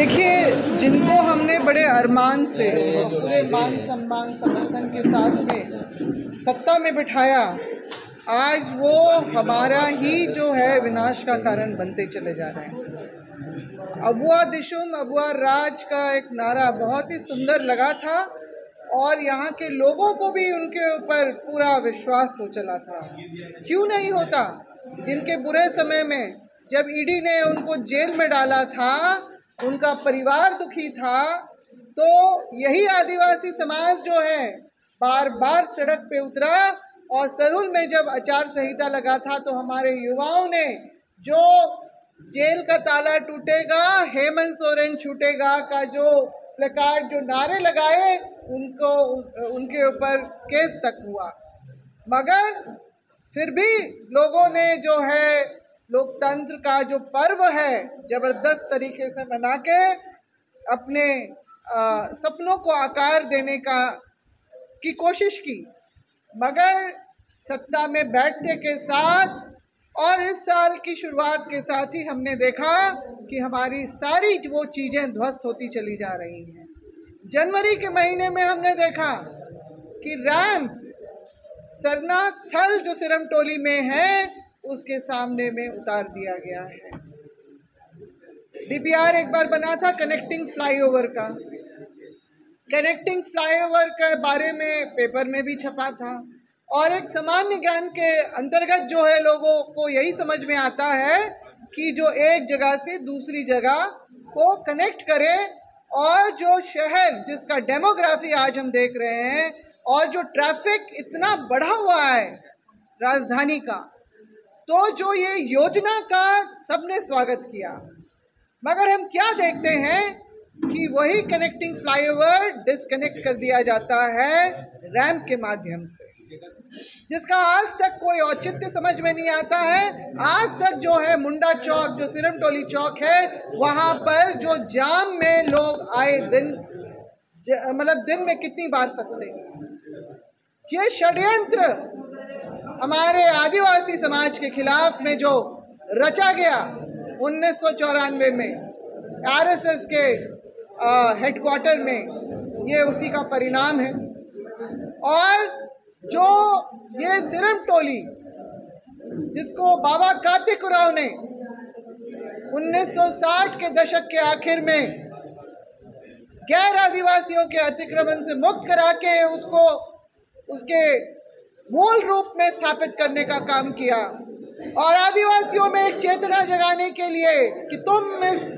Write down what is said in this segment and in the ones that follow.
देखिए, जिनको हमने बड़े अरमान से पूरे मान सम्मान समर्थन के साथ में सत्ता में बिठाया, आज वो हमारा ही जो है विनाश का कारण बनते चले जा रहे हैं। अबुआ दिशुम अबुआ राज का एक नारा बहुत ही सुंदर लगा था और यहाँ के लोगों को भी उनके ऊपर पूरा विश्वास हो चला था। क्यों नहीं होता? जिनके बुरे समय में जब ईडी ने उनको जेल में डाला था, उनका परिवार दुखी था, तो यही आदिवासी समाज जो है बार बार सड़क पे उतरा और सरूल में जब आचार संहिता लगा था तो हमारे युवाओं ने जो जेल का ताला टूटेगा, हेमंत सोरेन छूटेगा का जो प्लेकार्ड, जो नारे लगाए, उनको उनके ऊपर केस तक हुआ। मगर फिर भी लोगों ने जो है लोकतंत्र का जो पर्व है जबरदस्त तरीके से मना के अपने सपनों को आकार देने की कोशिश की। मगर सत्ता में बैठने के साथ और इस साल की शुरुआत के साथ ही हमने देखा कि हमारी सारी वो चीज़ें ध्वस्त होती चली जा रही हैं। जनवरी के महीने में हमने देखा कि रैंप सरना स्थल जो सिरमटोली में है उसके सामने में उतार दिया गया है। डीपीआर एक बार बना था कनेक्टिंग फ्लाईओवर का, कनेक्टिंग फ्लाईओवर के बारे में पेपर में भी छपा था और एक सामान्य ज्ञान के अंतर्गत जो है लोगों को यही समझ में आता है कि जो एक जगह से दूसरी जगह को कनेक्ट करे और जो शहर जिसका डेमोग्राफी आज हम देख रहे हैं और जो ट्रैफिक इतना बढ़ा हुआ है राजधानी का, तो जो ये योजना का सबने स्वागत किया। मगर हम क्या देखते हैं कि वही कनेक्टिंग फ्लाईओवर डिस्कनेक्ट कर दिया जाता है रैंप के माध्यम से, जिसका आज तक कोई औचित्य समझ में नहीं आता है। आज तक जो है मुंडा चौक, जो सिरमटोली चौक है, वहाँ पर जो जाम में लोग आए दिन, मतलब दिन में कितनी बार फंसते हैं। ये षड्यंत्र हमारे आदिवासी समाज के खिलाफ में जो रचा गया 1994 में आरएसएस के हेडक्वार्टर में, ये उसी का परिणाम है। और जो ये सिरमटोली जिसको बाबा कार्तिक उरांव ने 1960 के दशक के आखिर में गैर आदिवासियों के अतिक्रमण से मुक्त करा के उसको उसके मूल रूप में स्थापित करने का काम किया और आदिवासियों में एक चेतना जगाने के लिए कि तुम इस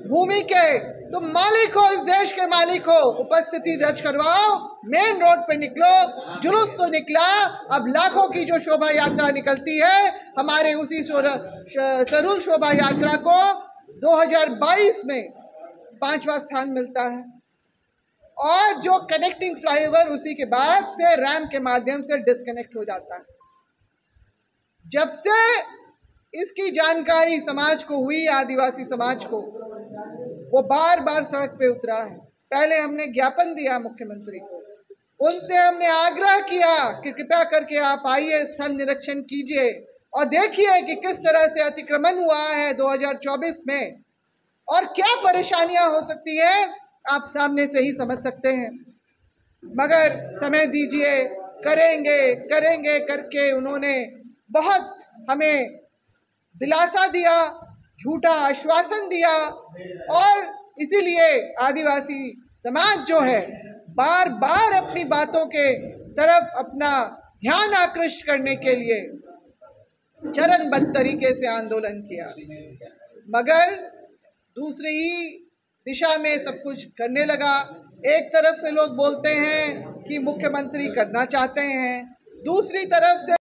भूमि के तुम मालिक हो, इस देश के मालिक हो, उपस्थिति दर्ज करवाओ, मेन रोड पे निकलो। जुलूस तो निकला, अब लाखों की जो शोभा यात्रा निकलती है, हमारे उसी सरूल शोभा यात्रा को 2022 में 5वां स्थान मिलता है और जो कनेक्टिंग फ्लाईओवर उसी के बाद से रैंप के माध्यम से डिस्कनेक्ट हो जाता है। जब से इसकी जानकारी समाज को हुई, आदिवासी समाज को, वो बार बार सड़क पे उतरा है। पहले हमने ज्ञापन दिया मुख्यमंत्री को, उनसे हमने आग्रह किया कि कृपया करके आप आइए, स्थल निरीक्षण कीजिए और देखिए कि किस तरह से अतिक्रमण हुआ है 2024 में और क्या परेशानियां हो सकती है, आप सामने से ही समझ सकते हैं। मगर समय दीजिए, करेंगे करेंगे करके उन्होंने बहुत हमें दिलासा दिया, झूठा आश्वासन दिया और इसीलिए आदिवासी समाज जो है बार बार अपनी बातों के तरफ अपना ध्यान आकृष्ट करने के लिए चरणबद्ध तरीके से आंदोलन किया। मगर दूसरी ही दिशा में सब कुछ करने लगा। एक तरफ से लोग बोलते हैं कि मुख्यमंत्री करना चाहते हैं, दूसरी तरफ से